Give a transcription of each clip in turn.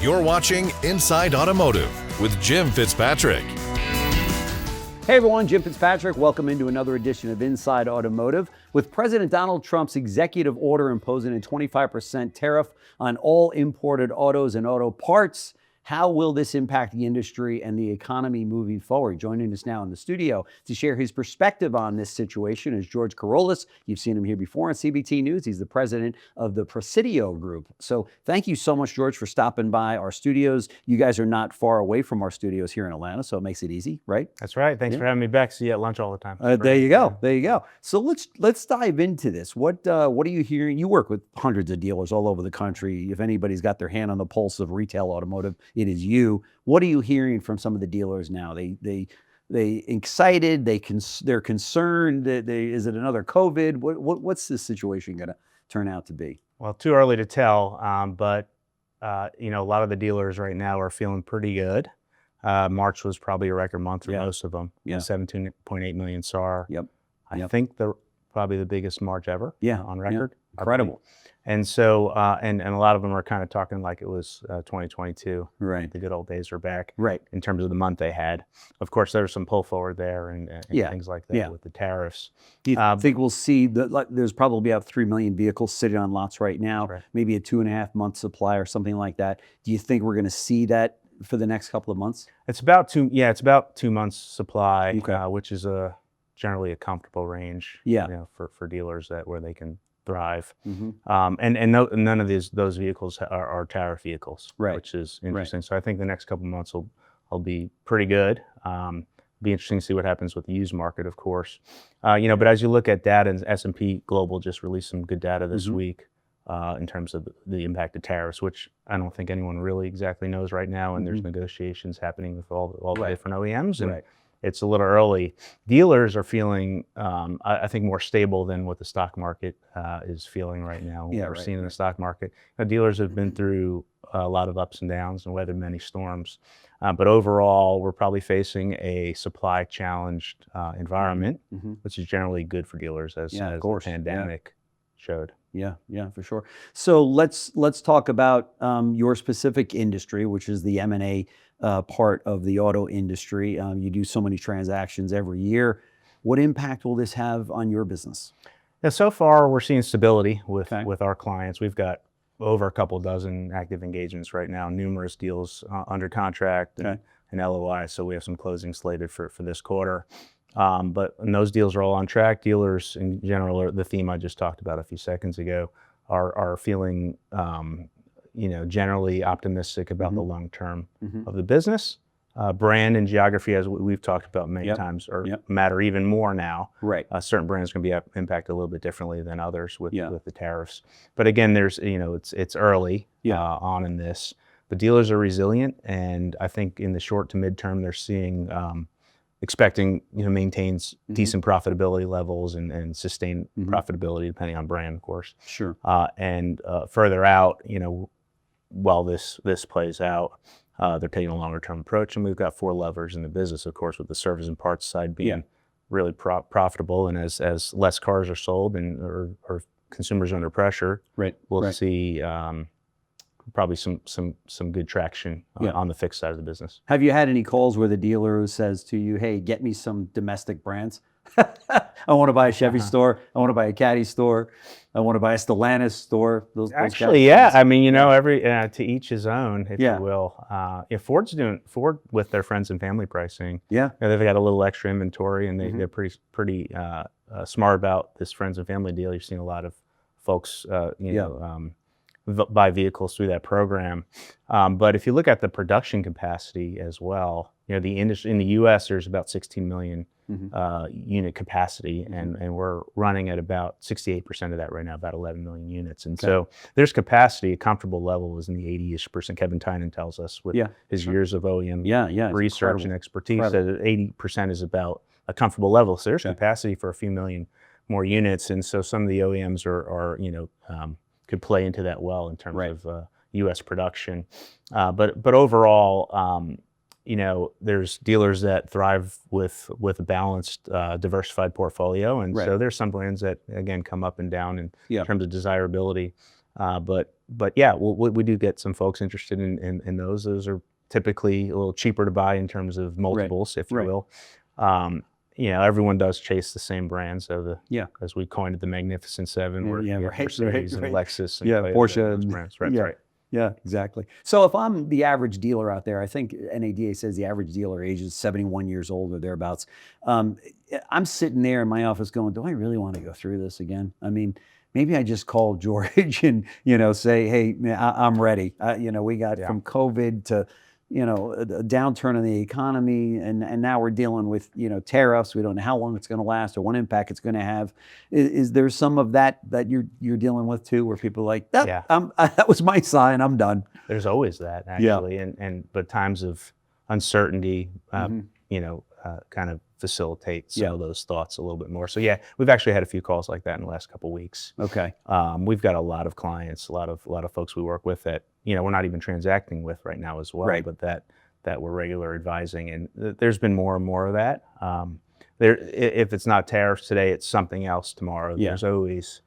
You're watching Inside Automotive with Jim Fitzpatrick. Hey everyone, Jim Fitzpatrick. Welcome into another edition of Inside Automotive. With President Donald Trump's executive order imposing a 25% tariff on all imported autos and auto parts, how will this impact the industry and the economy moving forward? Joining us now in the studio to share his perspective on this situation is George Karolis. You've seen him here before on CBT News. He's the president of the Presidio Group. So thank you so much, George, for stopping by our studios. You guys are not far away from our studios here in Atlanta, so it makes it easy, right? That's right. Thanks for having me back. See you at lunch all the time. There you go. There you go. So let's dive into this. What are you hearing? You work with hundreds of dealers all over the country. If anybody's got their hand on the pulse of retail automotive, it is you. What are you hearing from some of the dealers now? They excited. They're concerned. Is it another COVID? What's this situation going to turn out to be? Well, too early to tell. But a lot of the dealers right now are feeling pretty good. March was probably a record month for most of them. Yeah. 17.8 million SAR. Yep. I think probably the biggest March ever. On record. Yeah. Incredible. And so, and a lot of them are kind of talking like it was 2022. Right. The good old days are back. Right. In terms of the month they had. Of course, there was some pull forward there and things like that with the tariffs. Do you think we'll see there's probably about 3 million vehicles sitting on lots right now, maybe a 2.5 month supply or something like that. Do you think we're going to see that for the next couple of months? It's about 2 months supply, which is generally a comfortable range for dealers where they can thrive. And none of those vehicles are tariff vehicles, which is interesting. So I think the next couple of months will be pretty good. Be interesting to see what happens with the used market, of course. But as you look at data, and S&P Global just released some good data this week in terms of the impact of tariffs, which I don't think anyone really exactly knows right now. And there's negotiations happening with all the different OEMs. And it's a little early. Dealers are feeling, I think, more stable than what the stock market is feeling right now. We're seeing in the stock market. Dealers have been through a lot of ups and downs and weathered many storms. But overall, we're probably facing a supply challenged environment, which is generally good for dealers as the pandemic showed. Yeah, for sure. So let's talk about your specific industry, which is the M&A part of the auto industry. You do so many transactions every year. What impact will this have on your business? Yeah, so far we're seeing stability with our clients. We've got over a couple dozen active engagements right now, numerous deals under contract and LOI. So we have some closings slated for this quarter. But those deals are all on track. Dealers in general, the theme I just talked about a few seconds ago, are feeling generally optimistic about the long term of the business. Brand and geography, as we've talked about many times, matter even more now. Certain brands can be impacted a little bit differently than others with the tariffs. But again, there's it's early on in this. But dealers are resilient, and I think in the short to midterm, they're seeing expecting maintains decent profitability levels and sustain profitability depending on brand, of course. Sure. And further out, while this plays out, they're taking a longer term approach, and we've got 4 levers in the business, of course, with the service and parts side being really profitable. And as less cars are sold and or consumers are under pressure, we'll see probably some good traction on the fixed side of the business. Have you had any calls where the dealer says to you, "Hey, get me some domestic brands. I want to buy a Chevy store. I want to buy a Caddy store. I want to buy a Stellantis store." Those Actually, I mean, every to each his own, if you will. Ford with their friends and family pricing. They've got a little extra inventory, and they're pretty smart about this friends and family deal. You've seen a lot of folks, buy vehicles through that program. But if you look at the production capacity as well, the industry in the U.S. there's about 16 million unit capacity, and we're running at about 68% of that right now, about 11 million units. And so there's capacity. A comfortable level is in the 80-ish%. Kevin Tynan tells us with his years of OEM research and expertise that 80% is about a comfortable level. So there's capacity for a few million more units. And so some of the OEMs are could play into that well in terms of U.S. production. But overall, there's dealers that thrive with a balanced, diversified portfolio. And so there's some brands that, again, come up and down in terms of desirability. But yeah, we do get some folks interested in those. Those are typically a little cheaper to buy in terms of multiples, if you will. Everyone does chase the same brands. So as we coined it, the Magnificent Seven, where Mercedes and Lexus and Porsche and brands. Right. Yeah, exactly. So if I'm the average dealer out there, I think NADA says the average dealer age is 71 years old or thereabouts. I'm sitting there in my office going, do I really want to go through this again? I mean, maybe I just call George and, say, hey, I'm ready. We got from COVID to, a downturn in the economy, and now we're dealing with, tariffs. We don't know how long it's going to last or what impact it's going to have. Is there some of that you're dealing with too, where people are like, that was my sign, I'm done? There's always that, actually, but times of uncertainty, kind of facilitate some of those thoughts a little bit more. So we've actually had a few calls like that in the last couple of weeks. Okay. We've got a lot of clients, a lot of folks we work with that we're not even transacting with right now as well, but that we're regular advising, and there's been more and more of that. If it's not tariffs today, it's something else tomorrow. There's always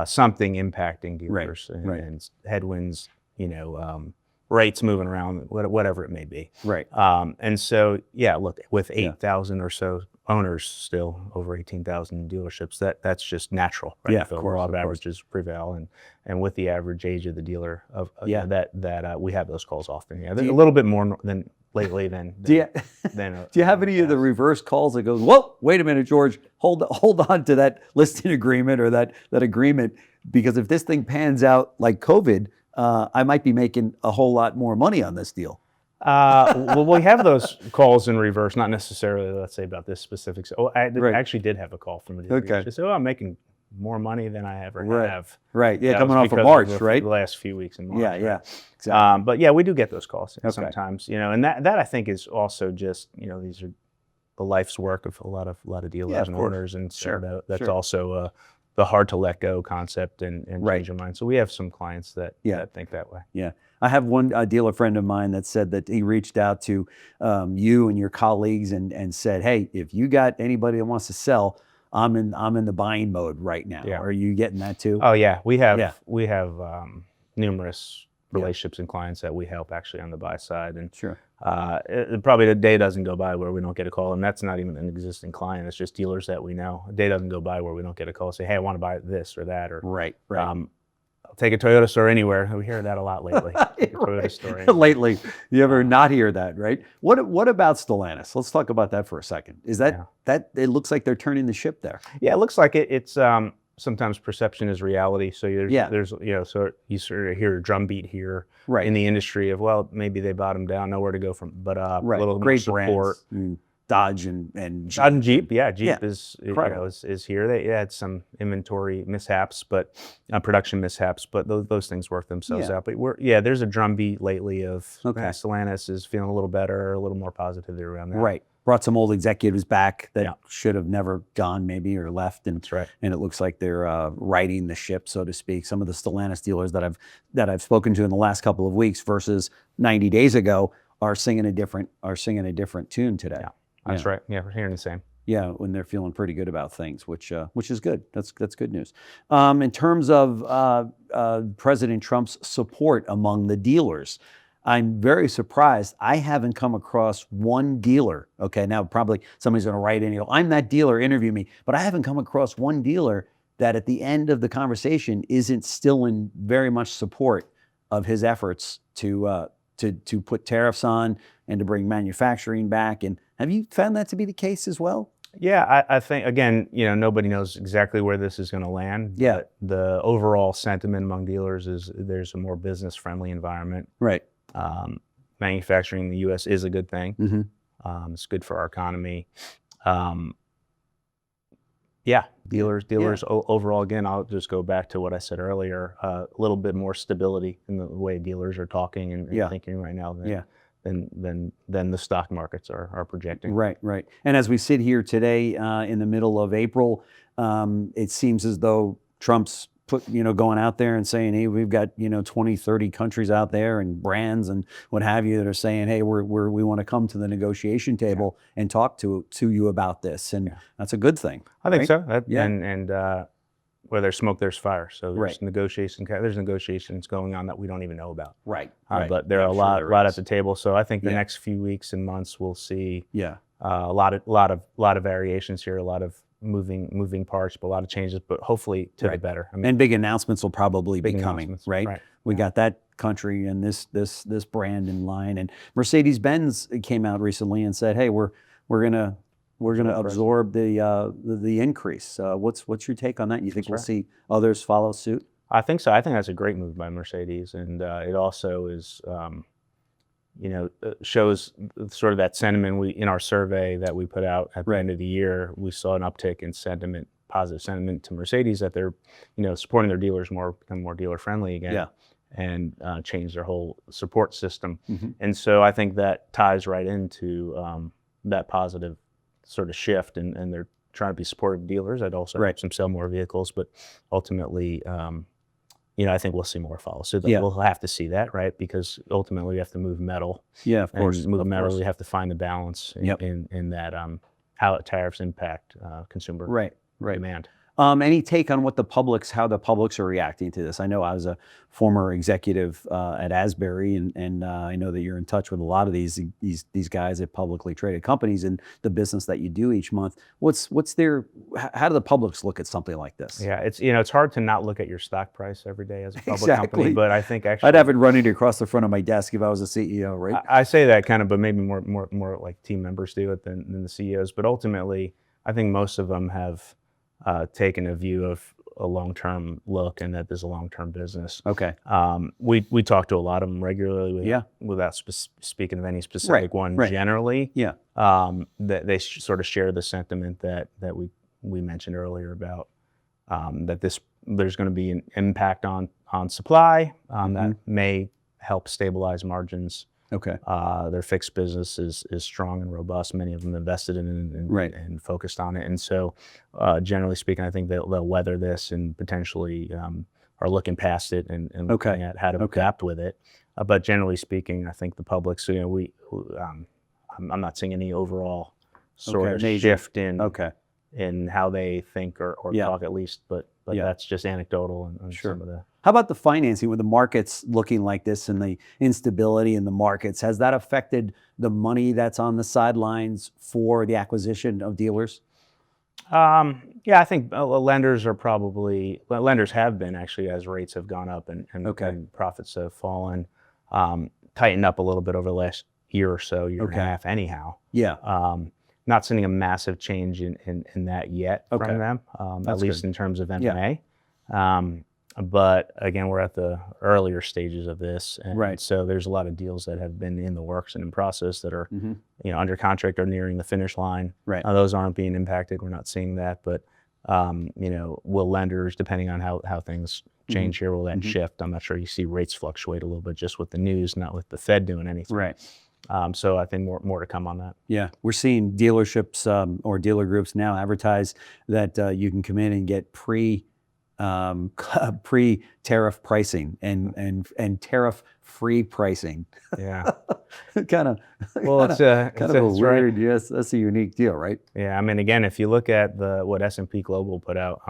something impacting dealers and headwinds, rates moving around, whatever it may be. Right. And so, look, with 8,000 or so owners, still over 18,000 dealerships, that's just natural, right? Yeah, of course, a lot of averages prevail, and with the average age of the dealer, that we have those calls often. A little bit more than lately than. Do you have any of the reverse calls that goes, whoa, wait a minute, George, hold on to that listing agreement or that agreement, because if this thing pans out like COVID, I might be making a whole lot more money on this deal. Well, we have those calls in reverse, not necessarily, let's say, about this specific. I actually did have a call from a dealer. Okay. She said, I'm making more money than I ever have. Right. Yeah, coming off of March, right? The last few weeks in March. Yeah. Exactly. But we do get those calls sometimes, and that I think is also just, these are the life's work of a lot of dealers and owners, and so that's also the hard to let go concept and change your mind. So we have some clients that think that way. Yeah. I have one dealer friend of mine that said that he reached out to you and your colleagues and said, hey, if you got anybody that wants to sell, I'm in the buying mode right now. Yeah. Are you getting that too? Oh yeah, we have numerous relationships and clients that we help actually on the buy side, and probably a day doesn't go by where we don't get a call, and that's not even an existing client. It's just dealers that we know. A day doesn't go by where we don't get a call say, hey, I want to buy this or that, or right. I'll take a Toyota store anywhere. We hear that a lot lately. Toyota store lately. You ever not hear that, right? What about Stellantis? Let's talk about that for a second. Is that it looks like they're turning the ship there? Yeah, it looks like it. It's sometimes perception is reality. So there's so you sort of hear a drumbeat here in the industry of, well, maybe they bottomed down, nowhere to go from, but a little great more support. Brands. Dodge and Jeep. Dodge and Jeep, Jeep is here. They had some inventory mishaps, but production mishaps, but those things work themselves out. But there's a drumbeat lately of Stellantis is feeling a little better, a little more positivity around that. Right. Brought some old executives back that should have never gone, maybe, or left, and and it looks like they're righting the ship, so to speak. Some of the Stellantis dealers that I've spoken to in the last couple of weeks versus 90 days ago are singing a different tune today. Yeah. That's right. Yeah, we're hearing the same. Yeah, when they're feeling pretty good about things, which is good. That's good news. In terms of President Trump's support among the dealers, I'm very surprised. I haven't come across one dealer. Okay, now probably somebody's going to write in, I'm that dealer, interview me. But I haven't come across one dealer that at the end of the conversation isn't still in very much support of his efforts to put tariffs on and to bring manufacturing back. And have you found that to be the case as well? Yeah, I think, again, nobody knows exactly where this is going to land. Yeah. But the overall sentiment among dealers is there's a more business-friendly environment. Right. Manufacturing in the U.S. is a good thing. Mm-hmm. It's good for our economy. Dealers overall, again, I'll just go back to what I said earlier, a little bit more stability in the way dealers are talking and thinking right now than the stock markets are projecting. Right. And as we sit here today in the middle of April, it seems as though Trump's going out there and saying, hey, we've got 20, 30 countries out there and brands and what have you that are saying, hey, we want to come to the negotiation table and talk to you about this, and that's a good thing. I think so. And where there's smoke, there's fire. So there's negotiations going on that we don't even know about. Right. But there are a lot at the table. So I think the next few weeks and months we'll see a lot of variations here, a lot of moving parts, but a lot of changes, but hopefully to the better. I mean, and big announcements will probably be coming, right? We got that country and this brand in line, and Mercedes-Benz came out recently and said, hey, we're gonna absorb the increase. What's your take on that? You think we'll see others follow suit? I think so. I think that's a great move by Mercedes, and it also is, shows sort of that sentiment. In our survey that we put out at the end of the year, we saw an uptick in sentiment, positive sentiment to Mercedes, that they're, supporting their dealers more, become more dealer friendly again, and change their whole support system. And so I think that ties right into that positive sort of shift, and they're trying to be supportive of dealers. I'd also helps them sell more vehicles, but ultimately, I think we'll see more follow. So we'll have to see that, right? Because ultimately we have to move metal. Yeah, of course. Move metal, we have to find the balance in that, how tariffs impact consumer demand. Any take on how the publics are reacting to this? I know I was a former executive at Asbury, and I know that you're in touch with a lot of these guys at publicly traded companies and the business that you do each month. How do the publics look at something like this? Yeah, it's hard to not look at your stock price every day as a public company, but I think actually I'd have it running across the front of my desk if I was a CEO, right? I say that kind of, but maybe more like team members do it than the CEOs. But ultimately, I think most of them have taken a view of a long-term look, and that there's a long-term business. Okay. We talk to a lot of them regularly without speaking of any specific one generally. Yeah. That they sort of share the sentiment that we mentioned earlier about that there's going to be an impact on supply that may help stabilize margins. Okay. Their fixed business is strong and robust. Many of them invested in it and focused on it. And so, generally speaking, I think they'll weather this and potentially are looking past it and looking at how to adapt with it. But generally speaking, I think the public, I'm not seeing any overall sort of shift in how they think or talk, at least. But that's just anecdotal and some of the. How about the financing with the markets looking like this and the instability in the markets? Has that affected the money that's on the sidelines for the acquisition of dealers? I think lenders have been actually, as rates have gone up and profits have fallen, tightened up a little bit over the last year or so, year and a half anyhow. Yeah. Not seeing a massive change in that yet from them, at least in terms of M&A. But again, we're at the earlier stages of this, and so there's a lot of deals that have been in the works and in process that are, under contract or nearing the finish line. Those aren't being impacted. We're not seeing that, but will lenders, depending on how things change here, will that shift? I'm not sure. You see rates fluctuate a little bit just with the news, not with the Fed doing anything. So I think more to come on that. Yeah, we're seeing dealerships or dealer groups now advertise that you can come in and get pre-tariff pricing and tariff-free pricing. Yeah, kind of a weird. Yes, that's a unique deal, right? Yeah, I mean, again, if you look at what S&P Global put out,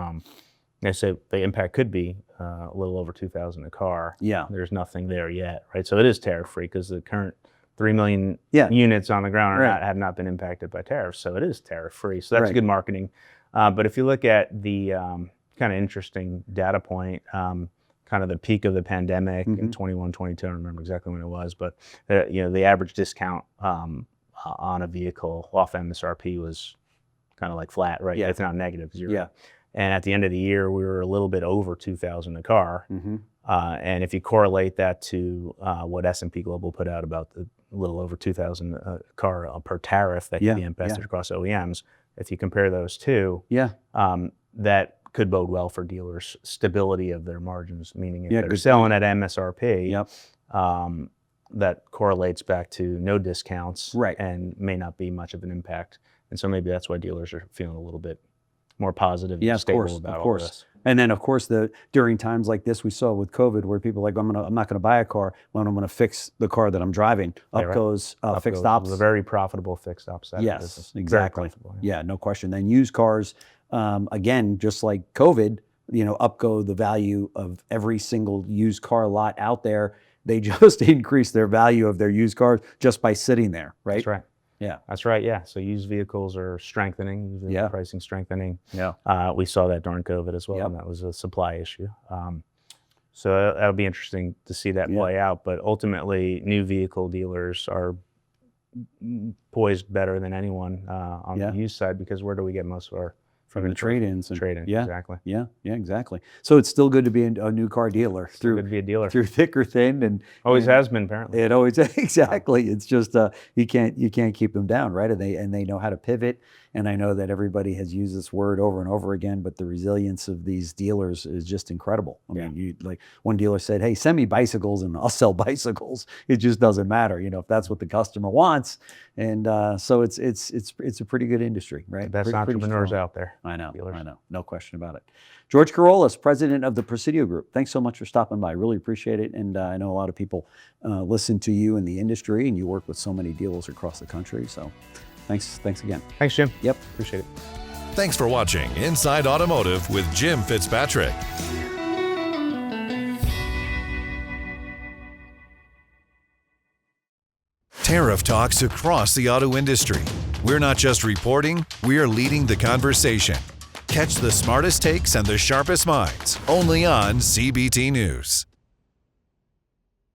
they say the impact could be a little over $2,000 a car. Yeah, there's nothing there yet, right? So it is tariff-free because the current 3 million units on the ground have not been impacted by tariffs, so it is tariff-free. So that's good marketing. But if you look at the kind of interesting data point, kind of the peak of the pandemic in 21, 22, I don't remember exactly when it was, but the average discount on a vehicle off MSRP was kind of like flat, right? It's now negative 0. Yeah. And at the end of the year, we were a little bit over $2,000 a car. And if you correlate that to what S&P Global put out about the little over $2,000 a car per tariff that can be impacted across OEMs, if you compare those two, that could bode well for dealers' stability of their margins, meaning if they're selling at MSRP, that correlates back to no discounts and may not be much of an impact. And so maybe that's why dealers are feeling a little bit more positive and stable about all this. And then, of course, during times like this, we saw with COVID, where people are like, I'm not going to buy a car when I'm going to fix the car that I'm driving. Up goes fixed ops. A very profitable fixed ops side of business. Exactly. Yeah, no question. Then used cars, again, just like COVID, upgo the value of every single used car lot out there. They just increase their value of their used cars just by sitting there, right? That's right. Yeah. That's right. Yeah. So used vehicles are strengthening. Pricing strengthening. Yeah. We saw that during COVID as well, and that was a supply issue. So that'll be interesting to see that play out. But ultimately, new vehicle dealers are poised better than anyone on the used side, because where do we get most of our from the trade-ins? Trade-in, exactly. Yeah, exactly. So it's still good to be a new car dealer good to be a dealer through thick or thin, and always has been apparently. It always exactly. It's just you can't keep them down, right? And they know how to pivot. And I know that everybody has used this word over and over again, but the resilience of these dealers is just incredible. I mean, like one dealer said, "Hey, send me bicycles and I'll sell bicycles. It just doesn't matter, if that's what the customer wants." And so it's a pretty good industry, right? The best entrepreneurs out there. I know, dealers. I know, no question about it. George Karolis, president of the Presidio Group. Thanks so much for stopping by. Really appreciate it. And I know a lot of people listen to you in the industry, and you work with so many dealers across the country. So thanks again. Thanks, Jim. Yep. Appreciate it. Thanks for watching Inside Automotive with Jim Fitzpatrick. Tariff talks across the auto industry. We're not just reporting, we're leading the conversation. Catch the smartest takes and the sharpest minds only on CBT News.